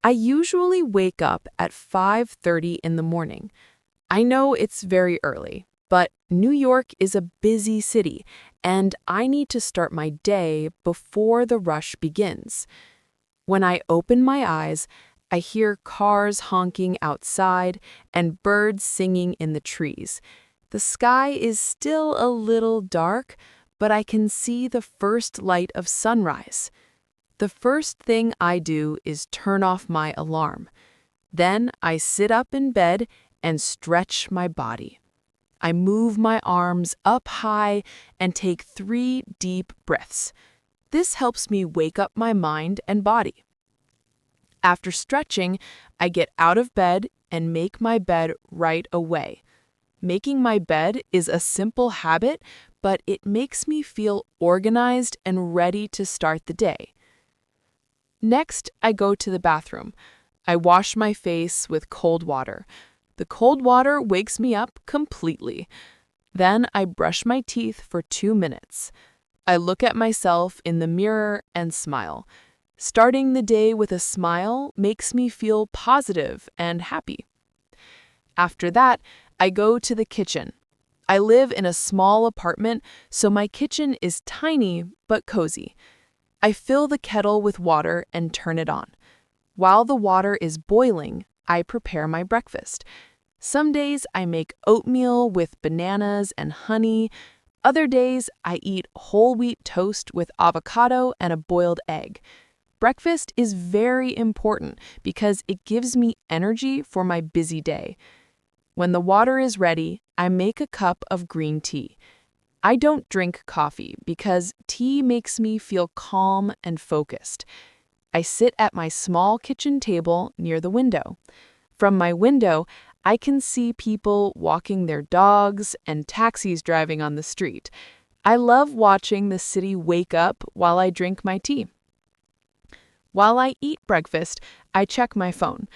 I usually wake up at 5:30 in the morning. I know it's very early, but New York is a busy city, and I need to start my day before the rush begins. When I open my eyes, I hear cars honking outside and birds singing in the trees. The sky is still a little dark, but I can see the first light of sunrise. The first thing I do is turn off my alarm. Then I sit up in bed and stretch my body. I move my arms up high and take 3 deep breaths. This helps me wake up my mind and body. After stretching, I get out of bed and make my bed right away. Making my bed is a simple habit, but it makes me feel organized and ready to start the day. Next, I go to the bathroom. I wash my face with cold water. The cold water wakes me up completely. Then I brush my teeth for 2 minutes. I look at myself in the mirror and smile. Starting the day with a smile makes me feel positive and happy. After that, I go to the kitchen. I live in a small apartment, so my kitchen is tiny but cozy. I fill the kettle with water and turn it on. While the water is boiling, I prepare my breakfast. Some days I make oatmeal with bananas and honey. Other days I eat whole wheat toast with avocado and a boiled egg. Breakfast is very important because it gives me energy for my busy day. When the water is ready, I make a cup of green tea. I don't drink coffee because tea makes me feel calm and focused. I sit at my small kitchen table near the window. From my window, I can see people walking their dogs and taxis driving on the street. I love watching the city wake up while I drink my tea. While I eat breakfast, I check my phone.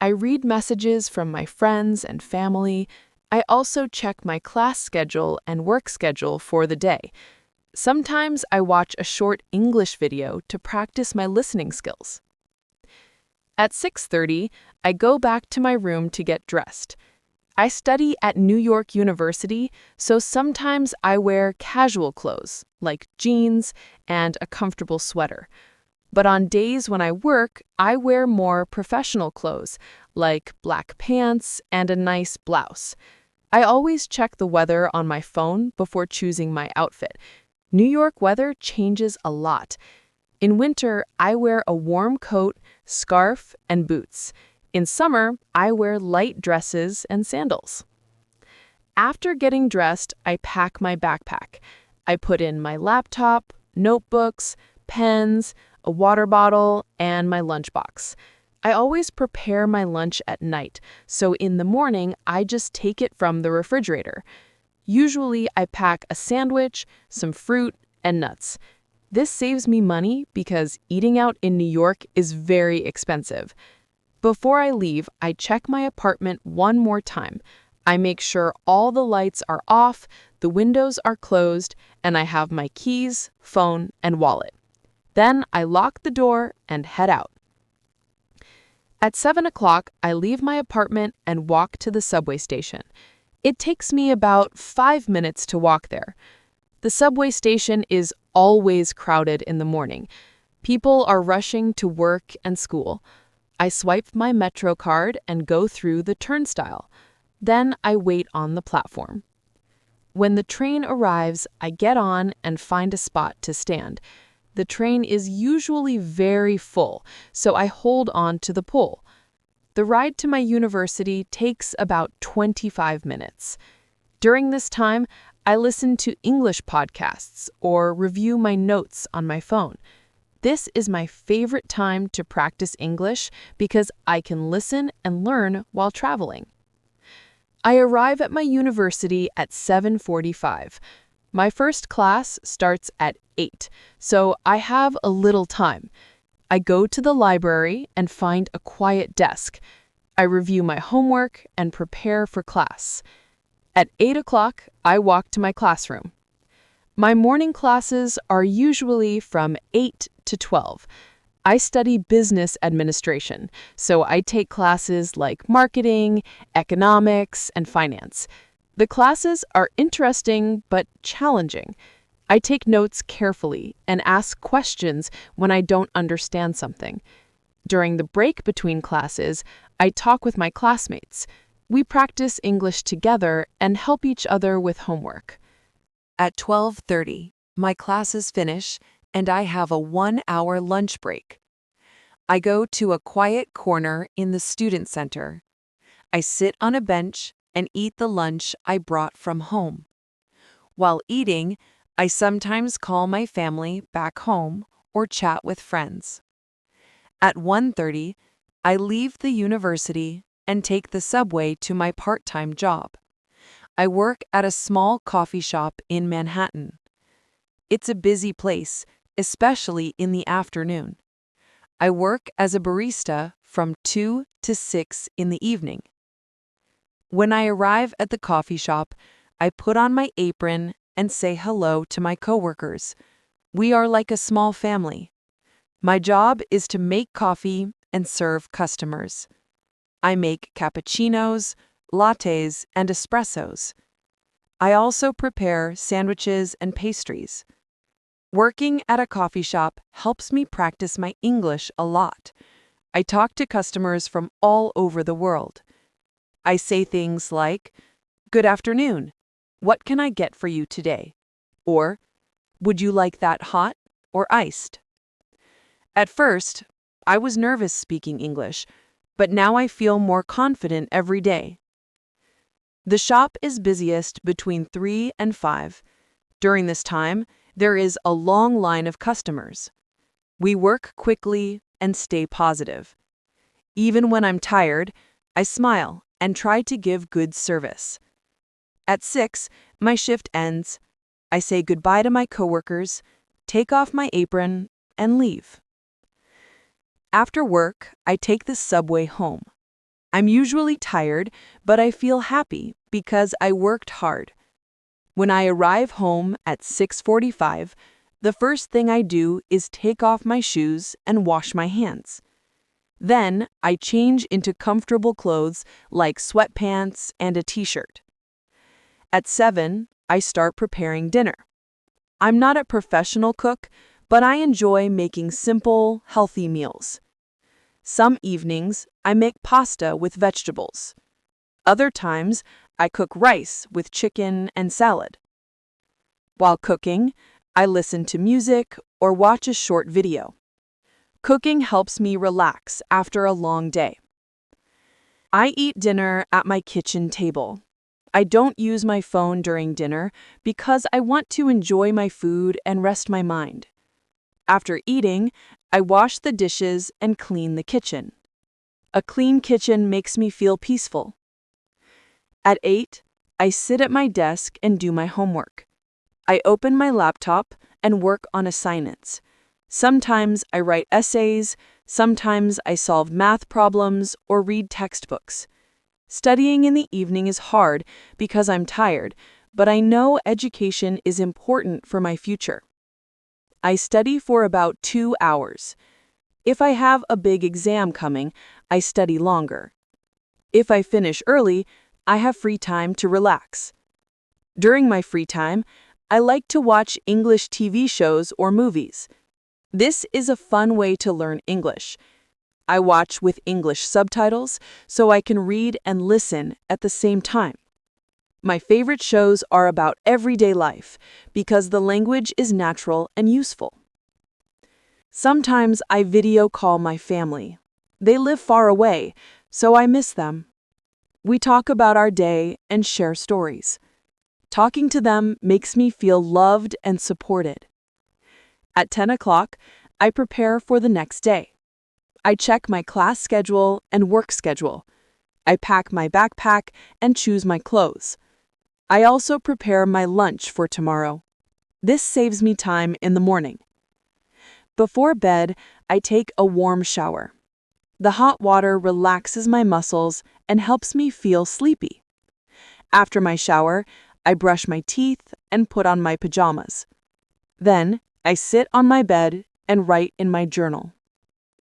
I read messages from my friends and family. I also check my class schedule and work schedule for the day. Sometimes I watch a short English video to practice my listening skills. At 6:30, I go back to my room to get dressed. I study at New York University, so sometimes I wear casual clothes, like jeans and a comfortable sweater. But on days when I work, I wear more professional clothes, like black pants and a nice blouse. I always check the weather on my phone before choosing my outfit. New York weather changes a lot. In winter, I wear a warm coat, scarf, and boots. In summer, I wear light dresses and sandals. After getting dressed, I pack my backpack. I put in my laptop, notebooks, pens, a water bottle, and my lunchbox. I always prepare my lunch at night, so in the morning, I just take it from the refrigerator. Usually, I pack a sandwich, some fruit, and nuts. This saves me money because eating out in New York is very expensive. Before I leave, I check my apartment one more time. I make sure all the lights are off, the windows are closed, and I have my keys, phone, and wallet. Then I lock the door and head out. At 7 o'clock, I leave my apartment and walk to the subway station. It takes me about 5 minutes to walk there. The subway station is always crowded in the morning. People are rushing to work and school. I swipe my Metro card and go through the turnstile. Then I wait on the platform. When the train arrives, I get on and find a spot to stand. The train is usually very full, so I hold on to the pole. The ride to my university takes about 25 minutes. During this time, I listen to English podcasts or review my notes on my phone. This is my favorite time to practice English because I can listen and learn while traveling. I arrive at my university at 7:45. My first class starts at 8, so I have a little time. I go to the library and find a quiet desk. I review my homework and prepare for class. At 8 o'clock, I walk to my classroom. My morning classes are usually from 8 to 12. I study business administration, so I take classes like marketing, economics, and finance. The classes are interesting but challenging. I take notes carefully and ask questions when I don't understand something. During the break between classes, I talk with my classmates. We practice English together and help each other with homework. At 12:30, my classes finish and I have a 1-hour lunch break. I go to a quiet corner in the student center. I sit on a bench and eat the lunch I brought from home. While eating, I sometimes call my family back home or chat with friends. At 1:30, I leave the university and take the subway to my part-time job. I work at a small coffee shop in Manhattan. It's a busy place, especially in the afternoon. I work as a barista from 2 to 6 in the evening. When I arrive at the coffee shop, I put on my apron and say hello to my coworkers. We are like a small family. My job is to make coffee and serve customers. I make cappuccinos, lattes, and espressos. I also prepare sandwiches and pastries. Working at a coffee shop helps me practice my English a lot. I talk to customers from all over the world. I say things like, "Good afternoon. What can I get for you today?" Or, "Would you like that hot or iced?" At first, I was nervous speaking English, but now I feel more confident every day. The shop is busiest between 3 and 5. During this time, there is a long line of customers. We work quickly and stay positive. Even when I'm tired, I smile and try to give good service. At 6, my shift ends. I say goodbye to my coworkers, take off my apron, and leave. After work, I take the subway home. I'm usually tired, but I feel happy because I worked hard. When I arrive home at 6:45, the first thing I do is take off my shoes and wash my hands. Then I change into comfortable clothes like sweatpants and a t-shirt. At 7, I start preparing dinner. I'm not a professional cook, but I enjoy making simple, healthy meals. Some evenings, I make pasta with vegetables. Other times, I cook rice with chicken and salad. While cooking, I listen to music or watch a short video. Cooking helps me relax after a long day. I eat dinner at my kitchen table. I don't use my phone during dinner because I want to enjoy my food and rest my mind. After eating, I wash the dishes and clean the kitchen. A clean kitchen makes me feel peaceful. At 8, I sit at my desk and do my homework. I open my laptop and work on assignments. Sometimes I write essays, sometimes I solve math problems or read textbooks. Studying in the evening is hard because I'm tired, but I know education is important for my future. I study for about 2 hours. If I have a big exam coming, I study longer. If I finish early, I have free time to relax. During my free time, I like to watch English TV shows or movies. This is a fun way to learn English. I watch with English subtitles so I can read and listen at the same time. My favorite shows are about everyday life because the language is natural and useful. Sometimes I video call my family. They live far away, so I miss them. We talk about our day and share stories. Talking to them makes me feel loved and supported. At 10 o'clock, I prepare for the next day. I check my class schedule and work schedule. I pack my backpack and choose my clothes. I also prepare my lunch for tomorrow. This saves me time in the morning. Before bed, I take a warm shower. The hot water relaxes my muscles and helps me feel sleepy. After my shower, I brush my teeth and put on my pajamas. Then, I sit on my bed and write in my journal.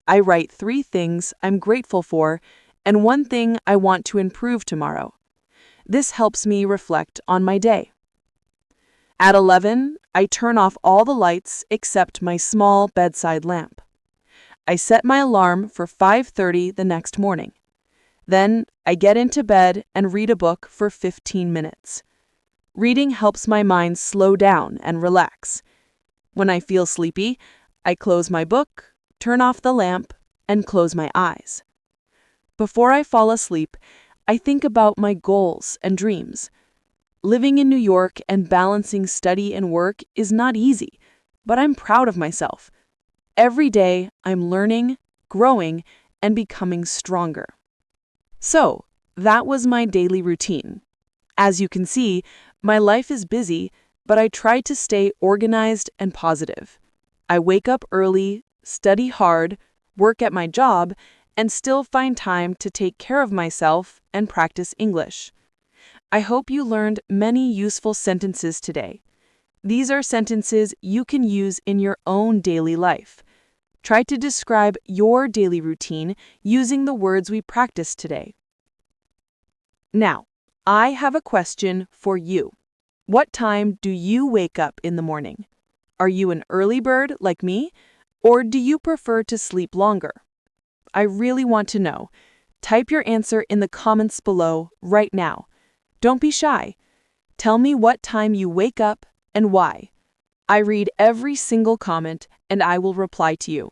I write 3 things I'm grateful for and 1 thing I want to improve tomorrow. This helps me reflect on my day. At 11, I turn off all the lights except my small bedside lamp. I set my alarm for 5:30 the next morning. Then I get into bed and read a book for 15 minutes. Reading helps my mind slow down and relax. When I feel sleepy, I close my book, turn off the lamp, and close my eyes. Before I fall asleep, I think about my goals and dreams. Living in New York and balancing study and work is not easy, but I'm proud of myself. Every day, I'm learning, growing, and becoming stronger. So, that was my daily routine. As you can see, my life is busy, but I try to stay organized and positive. I wake up early, study hard, work at my job, and still find time to take care of myself and practice English. I hope you learned many useful sentences today. These are sentences you can use in your own daily life. Try to describe your daily routine using the words we practiced today. Now, I have a question for you. What time do you wake up in the morning? Are you an early bird like me, or do you prefer to sleep longer? I really want to know. Type your answer in the comments below right now. Don't be shy. Tell me what time you wake up and why. I read every single comment and I will reply to you.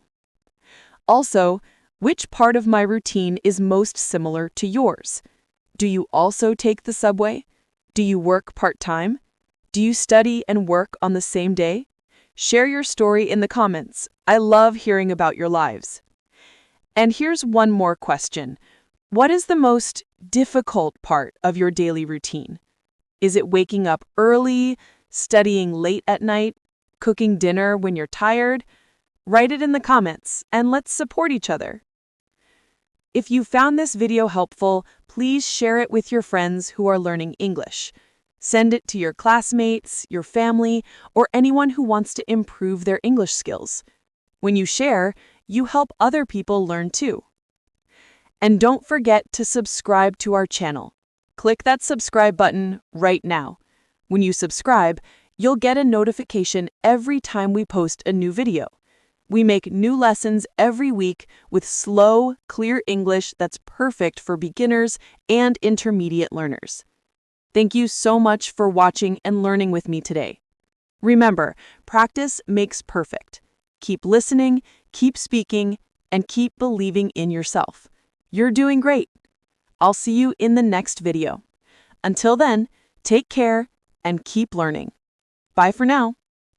Also, which part of my routine is most similar to yours? Do you also take the subway? Do you work part-time? Do you study and work on the same day? Share your story in the comments. I love hearing about your lives. And here's one more question. What is the most difficult part of your daily routine? Is it waking up early, studying late at night, cooking dinner when you're tired? Write it in the comments and let's support each other. If you found this video helpful, please share it with your friends who are learning English. Send it to your classmates, your family, or anyone who wants to improve their English skills. When you share, you help other people learn too. And don't forget to subscribe to our channel. Click that subscribe button right now. When you subscribe, you'll get a notification every time we post a new video. We make new lessons every week with slow, clear English that's perfect for beginners and intermediate learners. Thank you so much for watching and learning with me today. Remember, practice makes perfect. Keep listening, keep speaking, and keep believing in yourself. You're doing great. I'll see you in the next video. Until then, take care and keep learning. Bye for now.